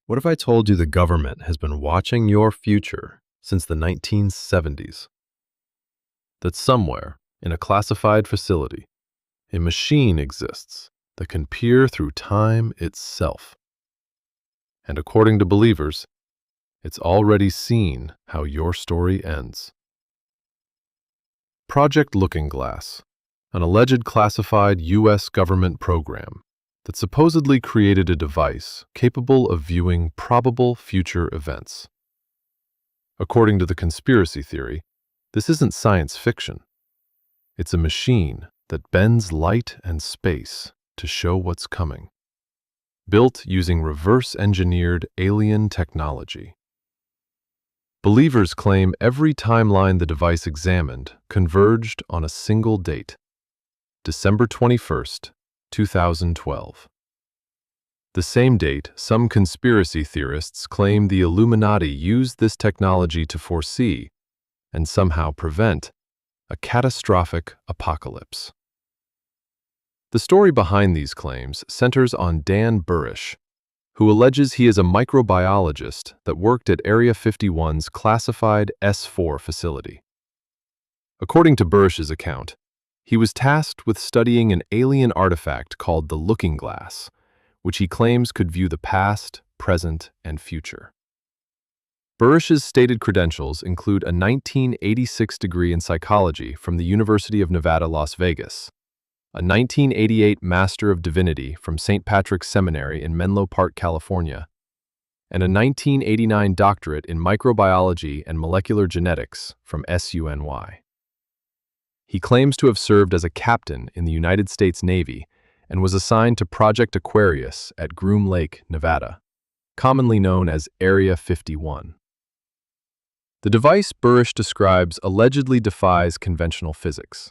What if I told you the government has been watching your future since the 1970s? That somewhere, in a classified facility, a machine exists that can peer through time itself. And according to believers, it's already seen how your story ends. Project Looking Glass, an alleged classified U.S. government program that supposedly created a device capable of viewing probable future events. According to the conspiracy theory, this isn't science fiction. It's a machine that bends light and space to show what's coming, built using reverse-engineered alien technology. Believers claim every timeline the device examined converged on a single date, December 21st, 2012. The same date, some conspiracy theorists claim the Illuminati used this technology to foresee and somehow prevent a catastrophic apocalypse. The story behind these claims centers on Dan Burisch, who alleges he is a microbiologist that worked at Area 51's classified S4 facility. According to Burisch's account, he was tasked with studying an alien artifact called the Looking Glass, which he claims could view the past, present, and future. Burisch's stated credentials include a 1986 degree in psychology from the University of Nevada, Las Vegas, a 1988 Master of Divinity from St. Patrick's Seminary in Menlo Park, California, and a 1989 doctorate in microbiology and molecular genetics from SUNY. He claims to have served as a captain in the United States Navy and was assigned to Project Aquarius at Groom Lake, Nevada, commonly known as Area 51. The device Burisch describes allegedly defies conventional physics.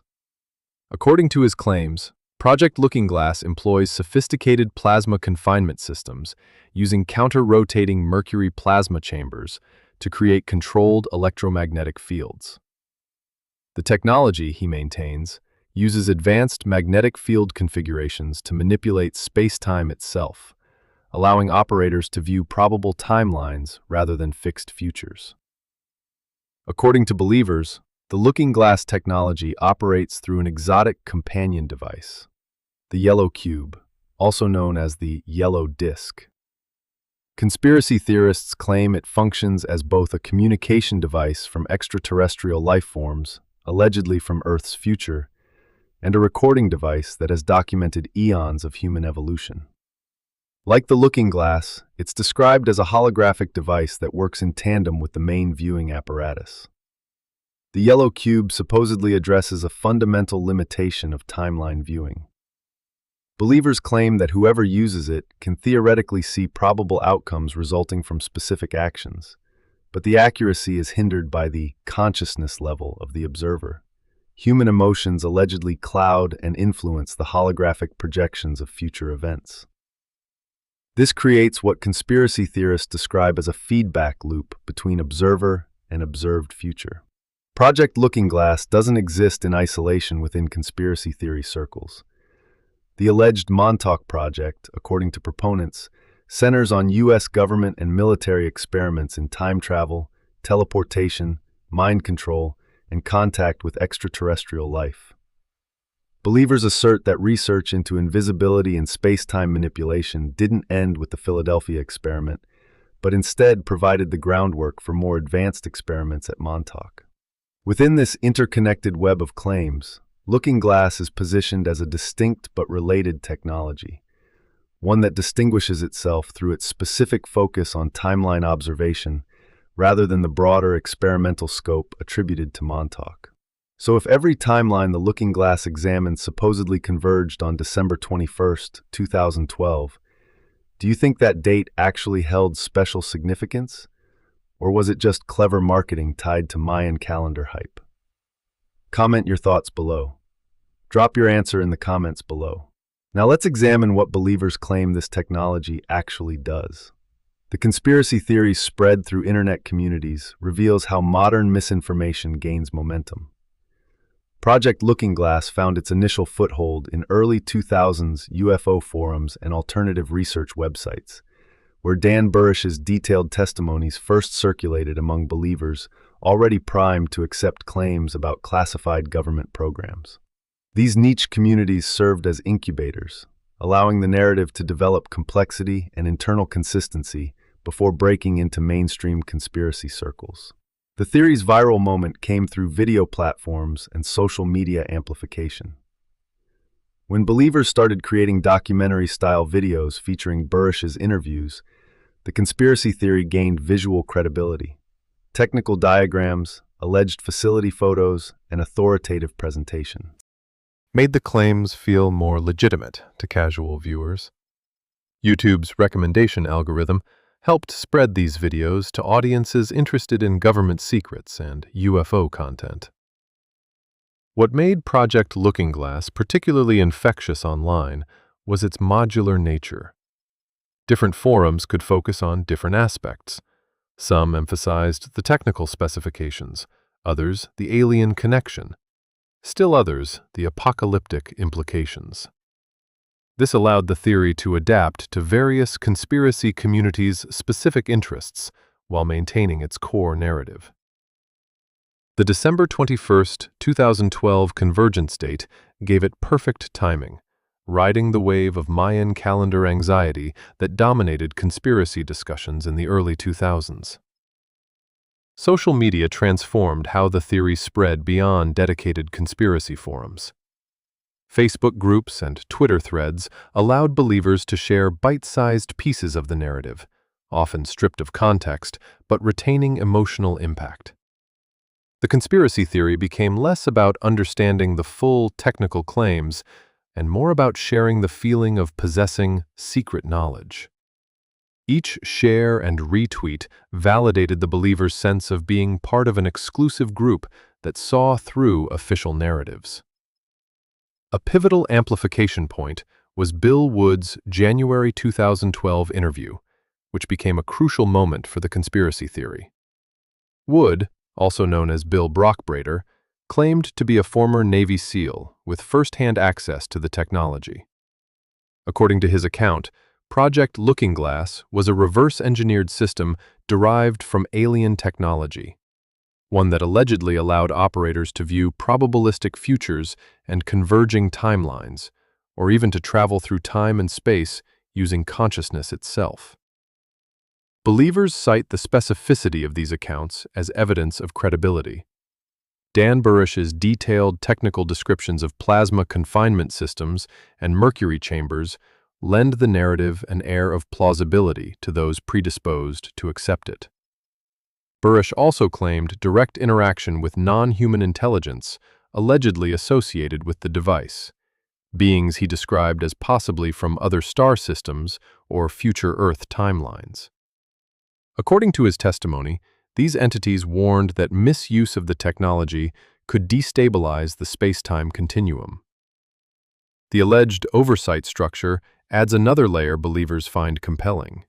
According to his claims, Project Looking Glass employs sophisticated plasma confinement systems using counter-rotating mercury plasma chambers to create controlled electromagnetic fields. The technology, he maintains, uses advanced magnetic field configurations to manipulate space-time itself, allowing operators to view probable timelines rather than fixed futures. According to believers, the Looking Glass technology operates through an exotic companion device, the yellow cube, also known as the yellow disk. Conspiracy theorists claim it functions as both a communication device from extraterrestrial life forms, allegedly from Earth's future, and a recording device that has documented eons of human evolution. Like the Looking Glass, it's described as a holographic device that works in tandem with the main viewing apparatus. The yellow cube supposedly addresses a fundamental limitation of timeline viewing. Believers claim that whoever uses it can theoretically see probable outcomes resulting from specific actions, but the accuracy is hindered by the consciousness level of the observer. Human emotions allegedly cloud and influence the holographic projections of future events. This creates what conspiracy theorists describe as a feedback loop between observer and observed future. Project Looking Glass doesn't exist in isolation within conspiracy theory circles. The alleged Montauk Project, according to proponents, centers on U.S. government and military experiments in time travel, teleportation, mind control, and contact with extraterrestrial life. Believers assert that research into invisibility and space-time manipulation didn't end with the Philadelphia experiment, but instead provided the groundwork for more advanced experiments at Montauk. Within this interconnected web of claims, Looking Glass is positioned as a distinct but related technology, one that distinguishes itself through its specific focus on timeline observation rather than the broader experimental scope attributed to Montauk. So if every timeline the Looking Glass examined supposedly converged on December 21st, 2012, do you think that date actually held special significance? Or was it just clever marketing tied to Mayan calendar hype? Comment your thoughts below. Drop your answer in the comments below. Now let's examine what believers claim this technology actually does. The conspiracy theories spread through internet communities reveals how modern misinformation gains momentum. Project Looking Glass found its initial foothold in early 2000s UFO forums and alternative research websites, where Dan Burisch's detailed testimonies first circulated among believers already primed to accept claims about classified government programs. These niche communities served as incubators, allowing the narrative to develop complexity and internal consistency before breaking into mainstream conspiracy circles. The theory's viral moment came through video platforms and social media amplification. When believers started creating documentary-style videos featuring Burisch's interviews, the conspiracy theory gained visual credibility. Technical diagrams, alleged facility photos, and authoritative presentation made the claims feel more legitimate to casual viewers. YouTube's recommendation algorithm helped spread these videos to audiences interested in government secrets and UFO content. What made Project Looking Glass particularly infectious online was its modular nature. Different forums could focus on different aspects. Some emphasized the technical specifications, others the alien connection, still others the apocalyptic implications. This allowed the theory to adapt to various conspiracy communities' specific interests while maintaining its core narrative. The December 21, 2012 convergence date gave it perfect timing, riding the wave of Mayan calendar anxiety that dominated conspiracy discussions in the early 2000s. Social media transformed how the theory spread beyond dedicated conspiracy forums. Facebook groups and Twitter threads allowed believers to share bite-sized pieces of the narrative, often stripped of context, but retaining emotional impact. The conspiracy theory became less about understanding the full technical claims and more about sharing the feeling of possessing secret knowledge. Each share and retweet validated the believer's sense of being part of an exclusive group that saw through official narratives. A pivotal amplification point was Bill Wood's January 2012 interview, which became a crucial moment for the conspiracy theory. Wood, also known as Bill Brockbrader, claimed to be a former Navy SEAL with first-hand access to the technology. According to his account, Project Looking Glass was a reverse-engineered system derived from alien technology, one that allegedly allowed operators to view probabilistic futures and converging timelines, or even to travel through time and space using consciousness itself. Believers cite the specificity of these accounts as evidence of credibility. Dan Burisch's detailed technical descriptions of plasma confinement systems and mercury chambers lend the narrative an air of plausibility to those predisposed to accept it. Burisch also claimed direct interaction with non-human intelligence allegedly associated with the device, beings he described as possibly from other star systems or future Earth timelines. According to his testimony, these entities warned that misuse of the technology could destabilize the space-time continuum. The alleged oversight structure adds another layer believers find compelling.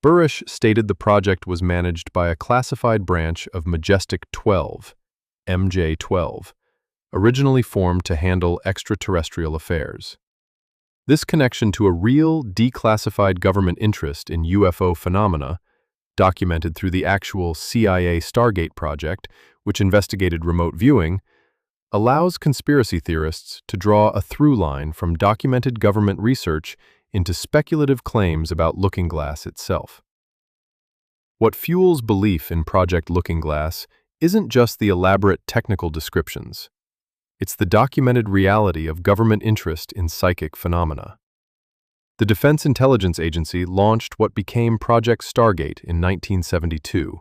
Burisch stated the project was managed by a classified branch of Majestic 12, MJ-12, originally formed to handle extraterrestrial affairs. This connection to a real, declassified government interest in UFO phenomena, documented through the actual CIA Stargate project, which investigated remote viewing, allows conspiracy theorists to draw a through line from documented government research into speculative claims about Looking Glass itself. What fuels belief in Project Looking Glass isn't just the elaborate technical descriptions. It's the documented reality of government interest in psychic phenomena. The Defense Intelligence Agency launched what became Project Stargate in 1972,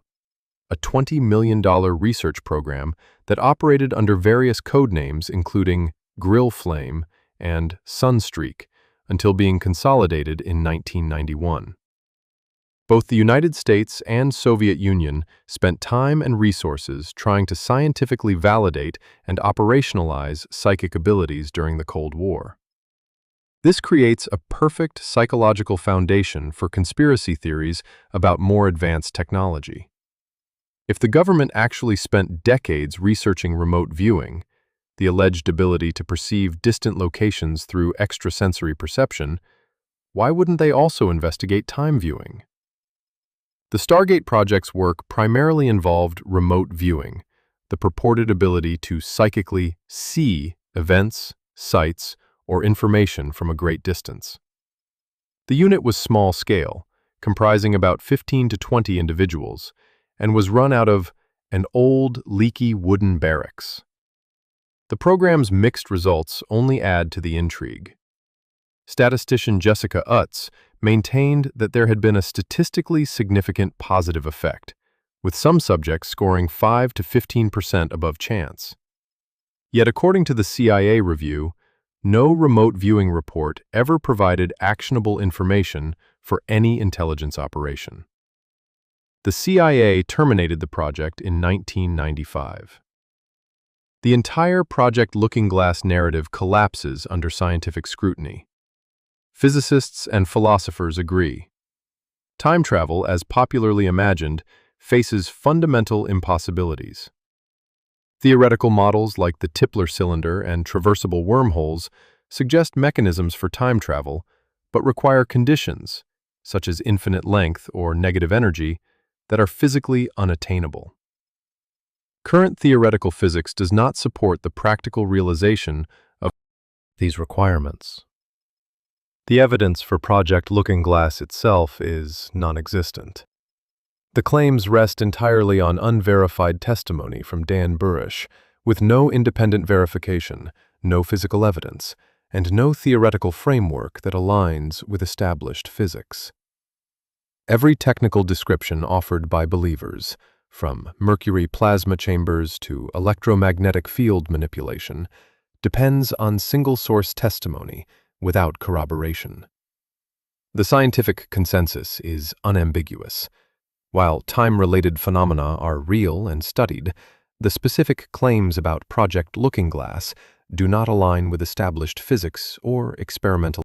a $20 million research program that operated under various code names including Grill Flame and Sunstreak until being consolidated in 1991. Both the United States and Soviet Union spent time and resources trying to scientifically validate and operationalize psychic abilities during the Cold War. This creates a perfect psychological foundation for conspiracy theories about more advanced technology. If the government actually spent decades researching remote viewing, the alleged ability to perceive distant locations through extrasensory perception, why wouldn't they also investigate time viewing? The Stargate project's work primarily involved remote viewing, the purported ability to psychically see events, sights, or information from a great distance. The unit was small-scale, comprising about 15 to 20 individuals, and was run out of an old, leaky wooden barracks. The program's mixed results only add to the intrigue. Statistician Jessica Utz maintained that there had been a statistically significant positive effect, with some subjects scoring 5 to 15% above chance. Yet according to the CIA review, no remote viewing report ever provided actionable information for any intelligence operation. The CIA terminated the project in 1995. The entire Project Looking Glass narrative collapses under scientific scrutiny. Physicists and philosophers agree. Time travel, as popularly imagined, faces fundamental impossibilities. Theoretical models like the Tipler cylinder and traversable wormholes suggest mechanisms for time travel, but require conditions, such as infinite length or negative energy, that are physically unattainable. Current theoretical physics does not support the practical realization of these requirements. The evidence for Project Looking Glass itself is non-existent. The claims rest entirely on unverified testimony from Dan Burisch, with no independent verification, no physical evidence, and no theoretical framework that aligns with established physics. Every technical description offered by believers, from mercury plasma chambers to electromagnetic field manipulation, depends on single-source testimony without corroboration. The scientific consensus is unambiguous. While time-related phenomena are real and studied, the specific claims about Project Looking Glass do not align with established physics or experimental